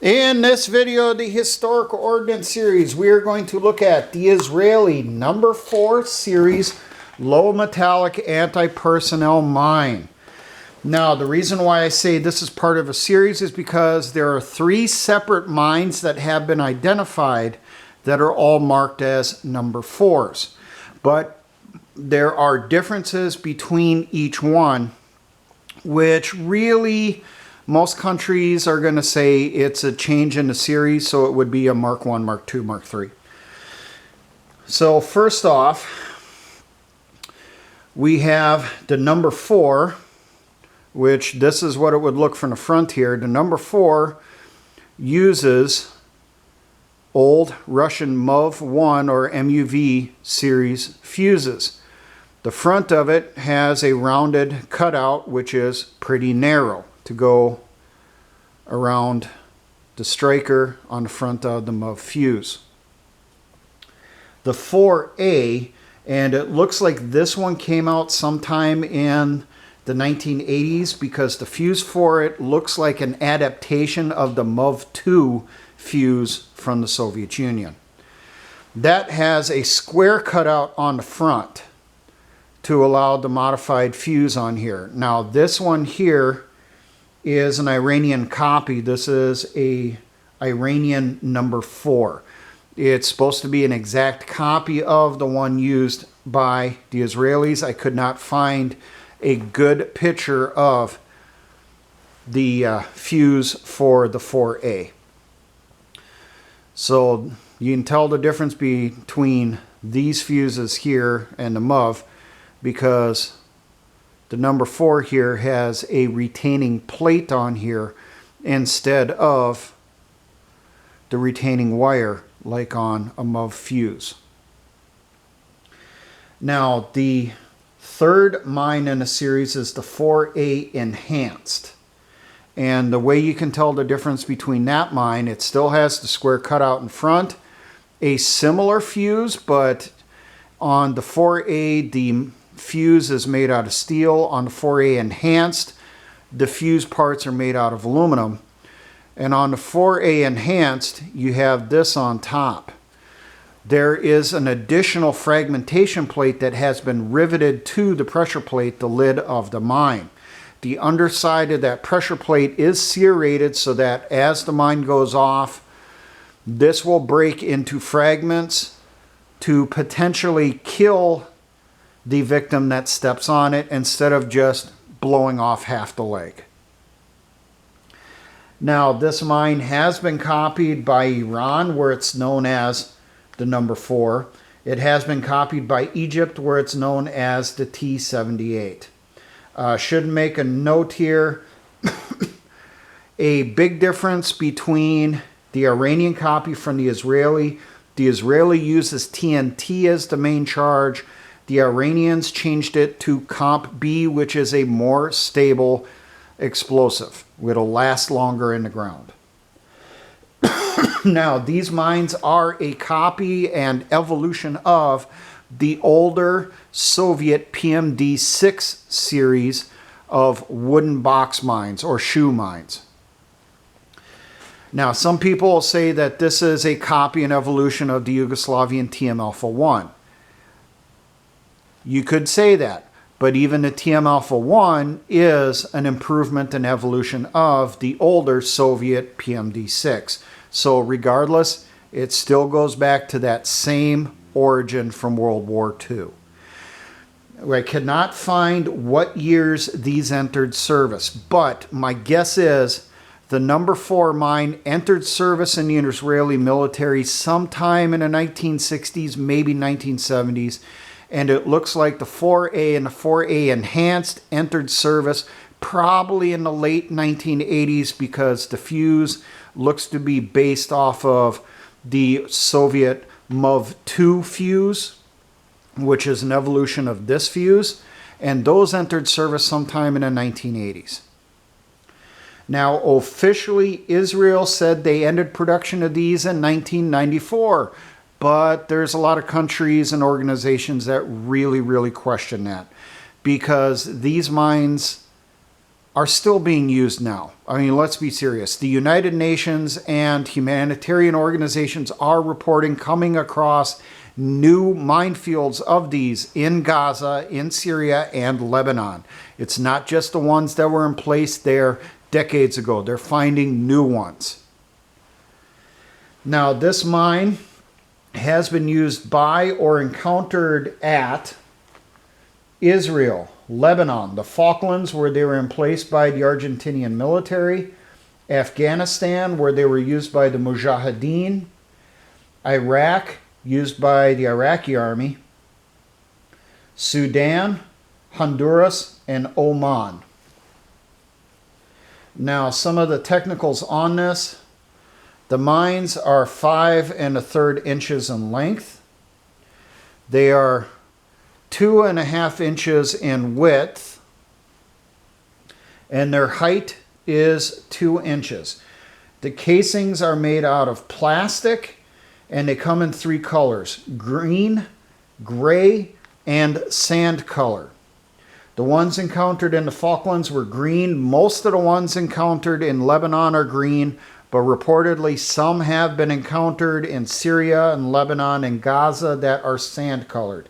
In this video of the Historical Ordnance Series, we are going to look at the Israeli number 4 series low metallic anti-personnel mine. Now, the reason why I say this is part of a series is because there are 3 separate mines that have been identified that are all marked as number 4s. But there are differences between each one, which really most countries are going to say it's a change in the series, so it would be a Mark 1, Mark 2, Mark 3. So first off, we have the number 4, which this is what it would look from the front here. The number 4 uses old Russian MUV-1 or MUV series fuses. The front of it has a rounded cutout, which is pretty narrow to go around the striker on the front of the MUV fuse. The 4A, and it looks like this one came out sometime in the 1980s because the fuse for it looks like an adaptation of the MUV-2 fuse from the Soviet Union. That has a square cutout on the front to allow the modified fuse on here. Now this one here is an Iranian copy. This is a Iranian number 4. It's supposed to be an exact copy of the one used by the Israelis. I could not find a good picture of the fuse for the 4A. So you can tell the difference between these fuses here and the MUV because the number 4 here has a retaining plate on here instead of the retaining wire like on a MUV fuse. Now the third mine in the series is the 4A Enhanced. And the way you can tell the difference between that mine, it still has the square cutout in front, a similar fuse, but on the 4A the fuse is made out of steel. On the 4A Enhanced, the fuse parts are made out of aluminum. And on the 4A Enhanced, you have this on top. There is an additional fragmentation plate that has been riveted to the pressure plate, the lid of the mine. The underside of that pressure plate is serrated so that as the mine goes off, this will break into fragments to potentially kill the victim that steps on it instead of just blowing off half the leg. Now this mine has been copied by Iran, where it's known as the number 4. It has been copied by Egypt, where it's known as the T-78. Should make a note here. A big difference between the Iranian copy from the Israeli. The Israeli uses TNT as the main charge. The Iranians changed it to Comp B, which is a more stable explosive. It'll last longer in the ground. Now, these mines are a copy and evolution of the older Soviet PMD-6 series of wooden box mines or shoe mines. Now, some people will say that this is a copy and evolution of the Yugoslavian TM Alpha 1. You could say that, but even the TM Alpha 1 is an improvement and evolution of the older Soviet PMD-6. So regardless, it still goes back to that same origin from World War II. I cannot find what years these entered service, but my guess is the number 4 mine entered service in the Israeli military sometime in the 1960s, maybe 1970s, and it looks like the 4A and the 4A Enhanced entered service probably in the late 1980s because the fuse looks to be based off of the Soviet MUV-2 fuse, which is an evolution of this fuse, and those entered service sometime in the 1980s. Now, officially, Israel said they ended production of these in 1994, but there's a lot of countries and organizations that really question that because these mines are still being used now. I mean, let's be serious. The United Nations and humanitarian organizations are reporting coming across new minefields of these in Gaza, in Syria, and Lebanon. It's not just the ones that were in place there decades ago. They're finding new ones. Now, this mine has been used by or encountered at Israel, Lebanon, the Falklands, where they were emplaced by the Argentinian military, Afghanistan, where they were used by the Mujahideen, Iraq, used by the Iraqi army, Sudan, Honduras, and Oman. Now, some of the technicals on this. The mines are 5 1/3 inches in length. They are 2.5 inches in width, and their height is 2 inches. The casings are made out of plastic, and they come in 3 colors: green, gray, and sand color. The ones encountered in the Falklands were green. Most of the ones encountered in Lebanon are green, but reportedly some have been encountered in Syria and Lebanon and Gaza that are sand colored.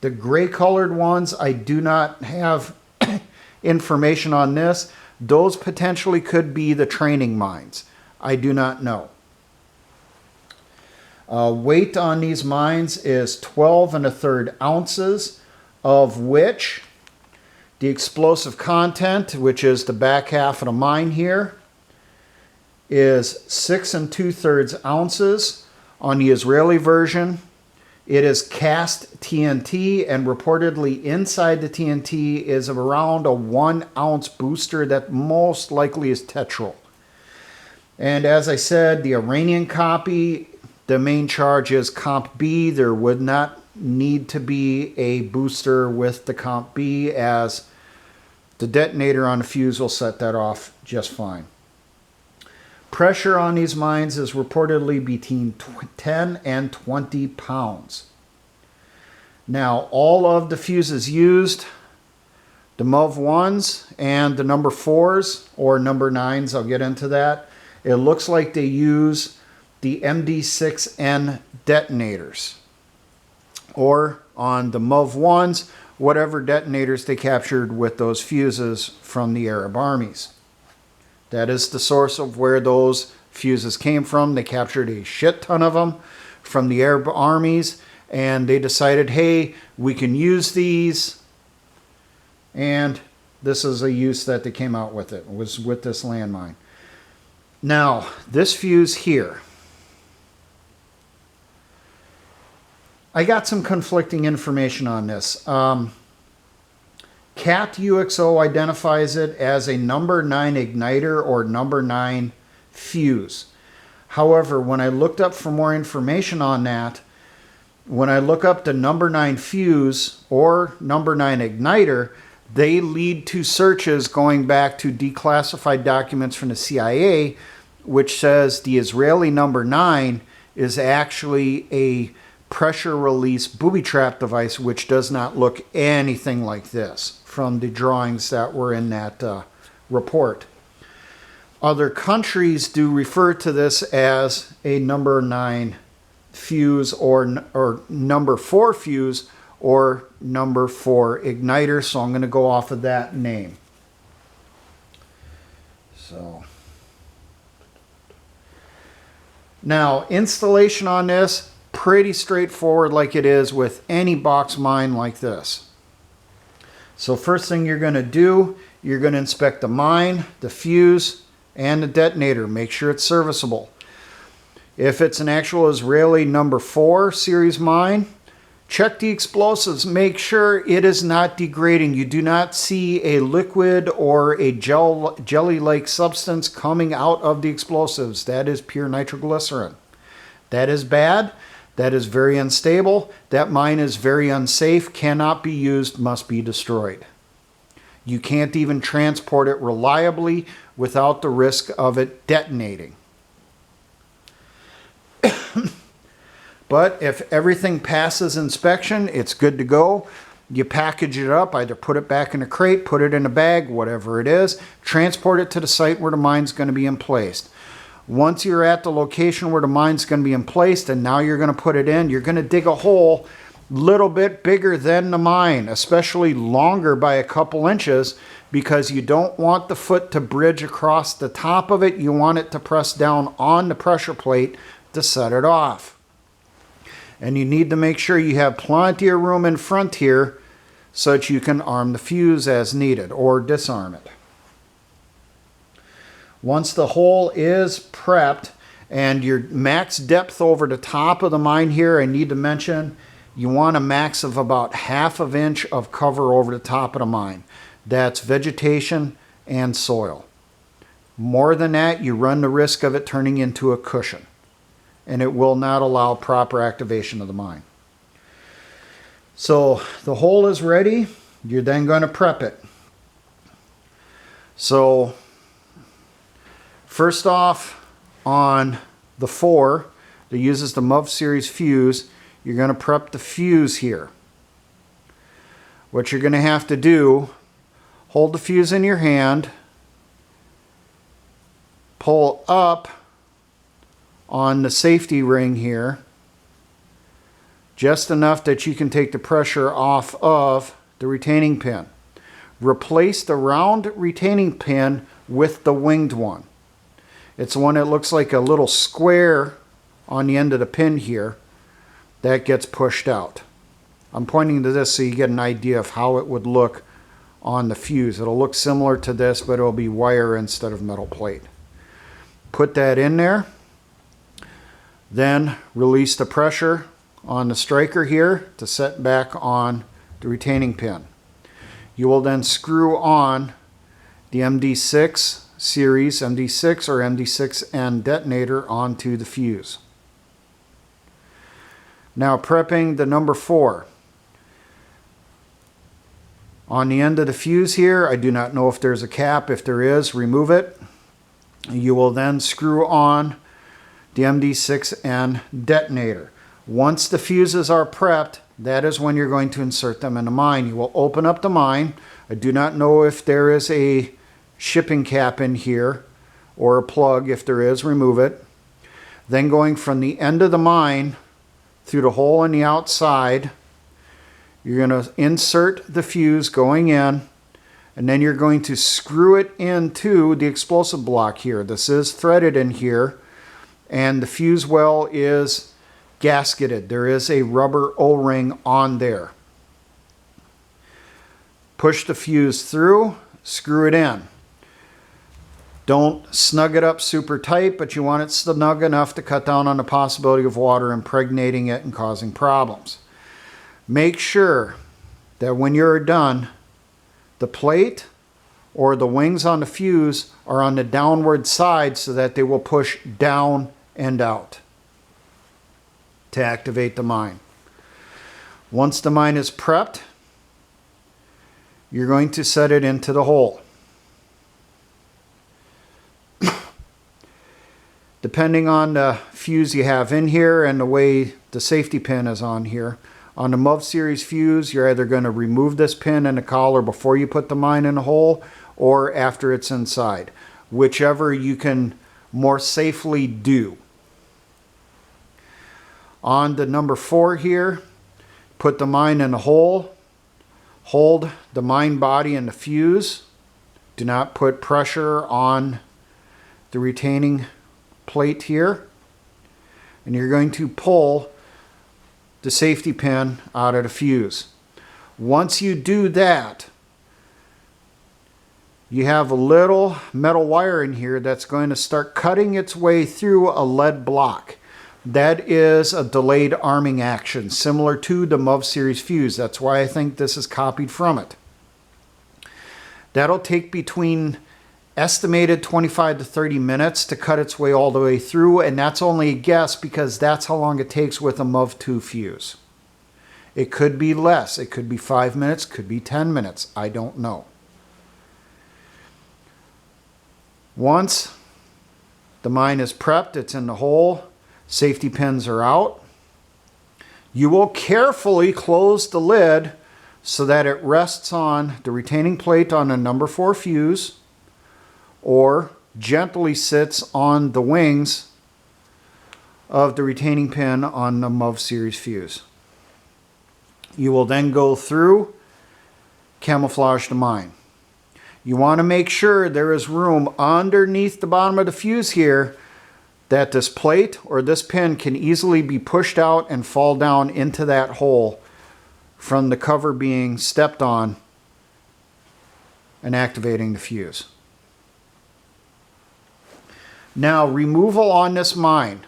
The gray colored ones, I do not have information on this. Those potentially could be the training mines. I do not know. Weight on these mines is 12 1/3 ounces, of which the explosive content, which is the back half of the mine here, is 6 2/3 ounces. On the Israeli version, it is cast TNT, and reportedly inside the TNT is around a 1 ounce booster that most likely is tetrol. And as I said, the Iranian copy, the main charge is Comp B. There would not need to be a booster with the Comp B, as the detonator on the fuse will set that off just fine. Pressure on these mines is reportedly between 10 and 20 pounds. Now, all of the fuses used, the MUV1s and the number 4s or number 9s, I'll get into that. It looks like they use the MD6N detonators, or on the MUV1s, whatever detonators they captured with those fuses from the Arab armies. That is the source of where those fuses came from. They captured a shit ton of them from the Arab armies, and they decided, hey, we can use these, and this is a use that they came out with. It was with this landmine. Now, this fuse here, I got some conflicting information on this. CAT UXO identifies it as a number 9 igniter or number 9 fuse. However, when I looked up for more information on that, when I look up the number 9 fuse or number 9 igniter, they lead to searches going back to declassified documents from the CIA, which says the Israeli number 9 is actually a pressure release booby trap device, which does not look anything like this from the drawings that were in that report. Other countries do refer to this as a number 9 fuse or number 4 fuse or number 4 igniter, so I'm going to go off of that name. So now, installation on this, pretty straightforward like it is with any box mine like this. So first thing you're going to do, you're going to inspect the mine, the fuse, and the detonator. Make sure it's serviceable. If it's an actual Israeli number 4 series mine, check the explosives. Make sure it is not degrading. You do not see a liquid or a jelly-like substance coming out of the explosives. That is pure nitroglycerin. That is bad. That is very unstable. That mine is very unsafe, cannot be used, must be destroyed. You can't even transport it reliably without the risk of it detonating. But if everything passes inspection, it's good to go. You package it up, either put it back in a crate, put it in a bag, whatever it is, transport it to the site where the mine's going to be emplaced. Once you're at the location where the mine's going to be emplaced and now you're going to put it in, you're going to dig a hole a little bit bigger than the mine, especially longer by a couple inches, because you don't want the foot to bridge across the top of it. You want it to press down on the pressure plate to set it off. And you need to make sure you have plenty of room in front here so that you can arm the fuse as needed or disarm it. Once the hole is prepped and your max depth over the top of the mine here, I need to mention you want a max of about 1/2 inch of cover over the top of the mine. That's vegetation and soil. More than that, you run the risk of it turning into a cushion, and it will not allow proper activation of the mine. So the hole is ready. You're then going to prep it. So first off, on the 4 that uses the MUV series fuse, you're going to prep the fuse here. What you're going to have to do, hold the fuse in your hand, pull up on the safety ring here, just enough that you can take the pressure off of the retaining pin. Replace the round retaining pin with the winged one. It's one that looks like a little square on the end of the pin here that gets pushed out. I'm pointing to this so you get an idea of how it would look on the fuse. It'll look similar to this, but it'll be wire instead of metal plate. Put that in there. Then release the pressure on the striker here to set back on the retaining pin. You will then screw on the MD6 series, MD6 or MD6N detonator onto the fuse. Now prepping the number 4. On the end of the fuse here, I do not know if there's a cap. If there is, remove it. You will then screw on the MD6N detonator. Once the fuses are prepped, that is when you're going to insert them in the mine. You will open up the mine. I do not know if there is a shipping cap in here or a plug. If there is, remove it. Then going from the end of the mine through the hole on the outside, you're going to insert the fuse going in, and then you're going to screw it into the explosive block here. This is threaded in here, and the fuse well is gasketed. There is a rubber O-ring on there. Push the fuse through, screw it in. Don't snug it up super tight, but you want it snug enough to cut down on the possibility of water impregnating it and causing problems. Make sure that when you're done, the plate or the wings on the fuse are on the downward side so that they will push down and out to activate the mine. Once the mine is prepped, you're going to set it into the hole. Depending on the fuse you have in here and the way the safety pin is on here, on the MUV series fuse, you're either going to remove this pin and the collar before you put the mine in the hole or after it's inside, whichever you can more safely do. On the number 4 here, put the mine in the hole, hold the mine body in the fuse. Do not put pressure on the retaining plate here, and you're going to pull the safety pin out of the fuse. Once you do that, you have a little metal wire in here that's going to start cutting its way through a lead block. That is a delayed arming action, similar to the MUV series fuse. That's why I think this is copied from it. That'll take between estimated 25 to 30 minutes to cut its way all the way through, and that's only a guess because that's how long it takes with a MUV 2 fuse. It could be less. It could be 5 minutes, could be 10 minutes. I don't know. Once the mine is prepped, it's in the hole, safety pins are out, you will carefully close the lid so that it rests on the retaining plate on a number 4 fuse, or gently sits on the wings of the retaining pin on the MUV series fuse. You will then go through, camouflage the mine. You want to make sure there is room underneath the bottom of the fuse here that this plate or this pin can easily be pushed out and fall down into that hole from the cover being stepped on and activating the fuse. Now, removal on this mine,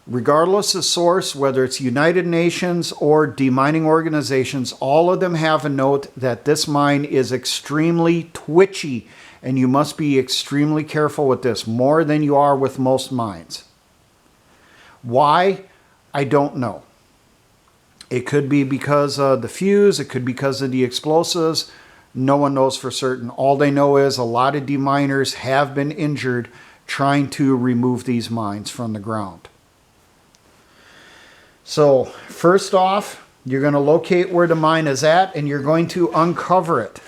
regardless of source, whether it's United Nations or demining organizations, all of them have a note that this mine is extremely twitchy, and you must be extremely careful with this, more than you are with most mines. Why? I don't know. It could be because of the fuse, it could be because of the explosives. No one knows for certain. All they know is a lot of deminers have been injured trying to remove these mines from the ground. So first off, you're going to locate where the mine is at, and you're going to uncover it.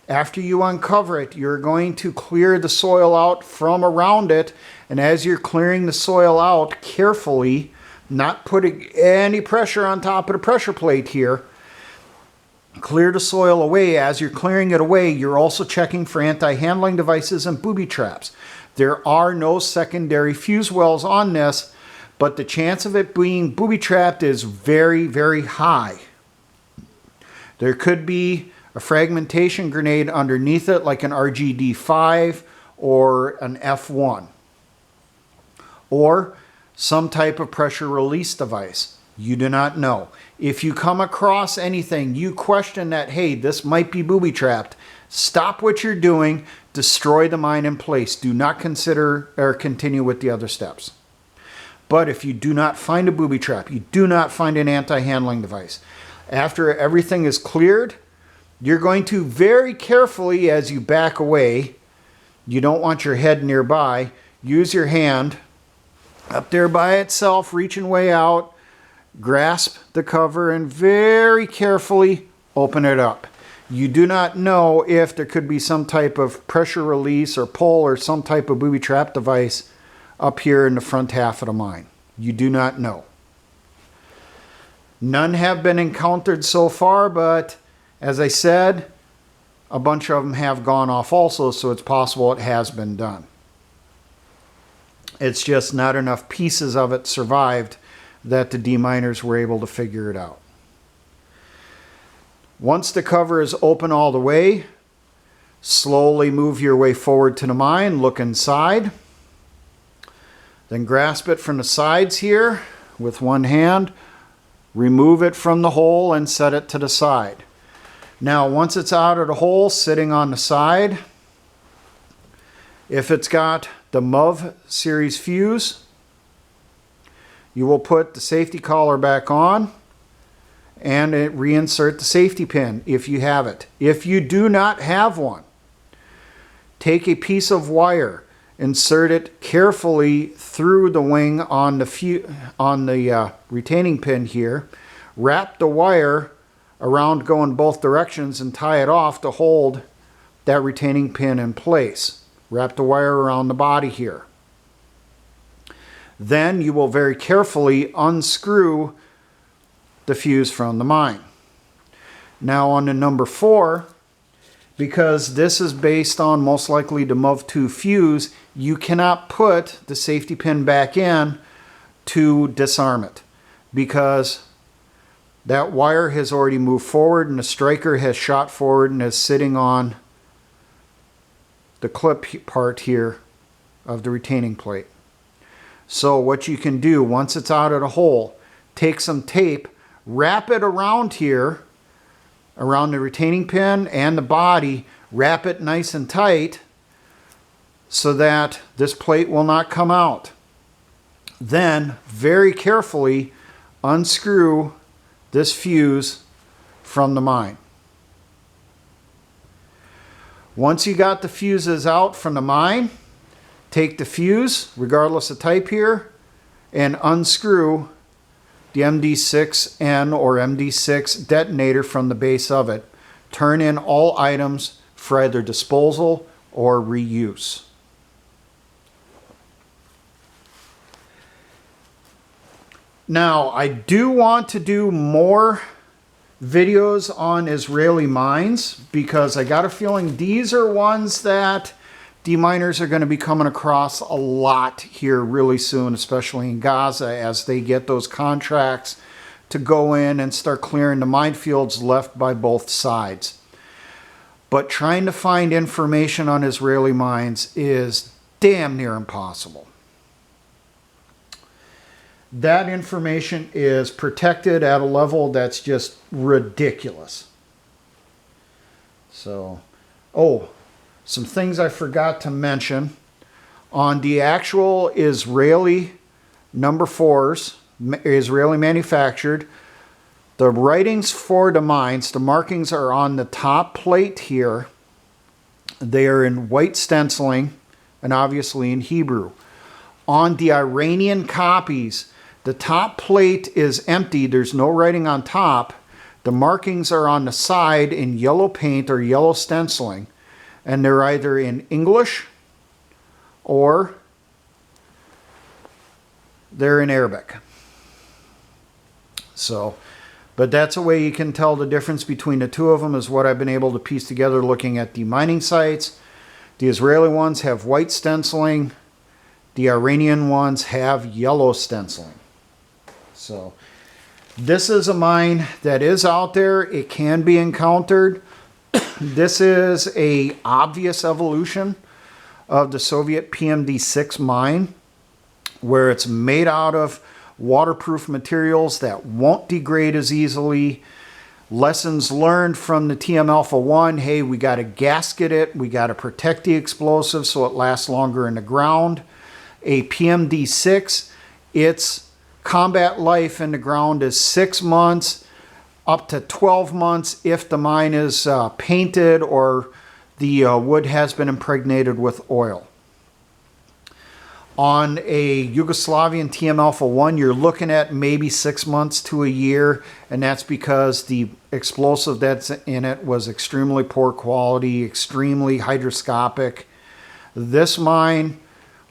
After you uncover it, you're going to clear the soil out from around it, and as you're clearing the soil out carefully, not putting any pressure on top of the pressure plate here, clear the soil away. As you're clearing it away, you're also checking for anti-handling devices and booby traps. There are no secondary fuse wells on this, but the chance of it being booby trapped is very, very high. There could be a fragmentation grenade underneath it, like an RGD-5 or an F1, or some type of pressure release device. You do not know. If you come across anything, you question that, hey, this might be booby trapped, stop what you're doing, destroy the mine in place. Do not consider or continue with the other steps. But if you do not find a booby trap, you do not find an anti-handling device, after everything is cleared, you're going to very carefully, as you back away, you don't want your head nearby, use your hand up there by itself, reaching way out, grasp the cover and very carefully open it up. You do not know if there could be some type of pressure release or pull or some type of booby trap device up here in the front half of the mine. You do not know. None have been encountered so far, but as I said, a bunch of them have gone off also, so it's possible it has been done. It's just not enough pieces of it survived that the deminers were able to figure it out. Once the cover is open all the way, slowly move your way forward to the mine, look inside, then grasp it from the sides here with one hand, remove it from the hole and set it to the side. Now, once it's out of the hole, sitting on the side, if it's got the MUV series fuse, you will put the safety collar back on and reinsert the safety pin if you have it. If you do not have one, take a piece of wire, insert it carefully through the wing on the retaining pin here, wrap the wire around going both directions and tie it off to hold that retaining pin in place. Wrap the wire around the body here. Then you will very carefully unscrew the fuse from the mine. Now on the number 4, because this is based on most likely the MUV2 fuse, you cannot put the safety pin back in to disarm it, because that wire has already moved forward and the striker has shot forward and is sitting on the clip part here of the retaining plate. So what you can do, once it's out of the hole, take some tape, wrap it around here, around the retaining pin and the body, wrap it nice and tight so that this plate will not come out. Then, very carefully, unscrew this fuse from the mine. Once you got the fuses out from the mine, take the fuse, regardless of type here, and unscrew the MD6N or MD6 detonator from the base of it. Turn in all items for either disposal or reuse. Now, I do want to do more videos on Israeli mines because I got a feeling these are ones that deminers are going to be coming across a lot here really soon, especially in Gaza, as they get those contracts to go in and start clearing the minefields left by both sides. But trying to find information on Israeli mines is damn near impossible. That information is protected at a level that's just ridiculous. So, some things I forgot to mention. On the actual Israeli number 4s, Israeli manufactured, the writings for the mines, the markings are on the top plate here. They are in white stenciling and obviously in Hebrew. On the Iranian copies, the top plate is empty. There's no writing on top. The markings are on the side in yellow paint or yellow stenciling. And they're either in English or they're in Arabic. So, but that's a way you can tell the difference between the two of them, is what I've been able to piece together looking at the mining sites. The Israeli ones have white stenciling. The Iranian ones have yellow stenciling. So this is a mine that is out there. It can be encountered. This is a obvious evolution of the Soviet PMD6 mine, where it's made out of waterproof materials that won't degrade as easily. Lessons learned from the TM Alpha 1, hey, we got to gasket it, we got to protect the explosive so it lasts longer in the ground. A PMD6, its combat life in the ground is 6 months up to 12 months if the mine is painted or the wood has been impregnated with oil. On a Yugoslavian TM Alpha 1, you're looking at maybe 6 months to a year, and that's because the explosive that's in it was extremely poor quality, extremely hydroscopic. This mine,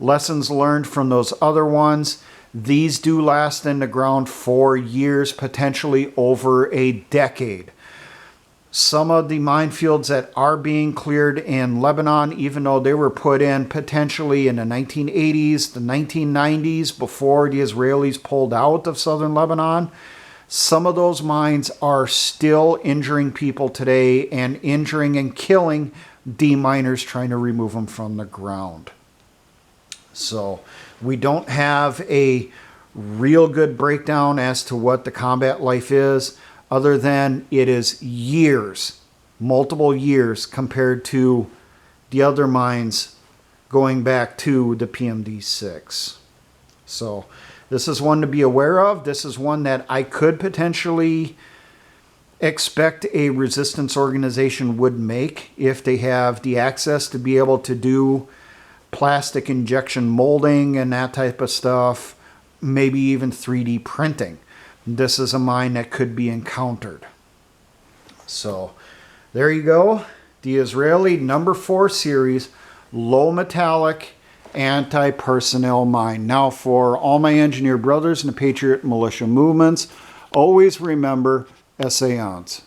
lessons learned from those other ones, these do last in the ground for years, potentially over a decade. Some of the minefields that are being cleared in Lebanon, even though they were put in potentially in the 1980s, the 1990s, before the Israelis pulled out of southern Lebanon, some of those mines are still injuring people today and injuring and killing deminers trying to remove them from the ground. So we don't have a real good breakdown as to what the combat life is, other than it is years, multiple years, compared to the other mines going back to the PMD6. So this is one to be aware of. This is one that I could potentially expect a resistance organization would make if they have the access to be able to do plastic injection molding and that type of stuff, maybe even 3D printing. This is a mine that could be encountered. So there you go. The Israeli number 4 series low metallic anti-personnel mine. Now, for all my engineer brothers and the Patriot militia movements, always remember, essayons.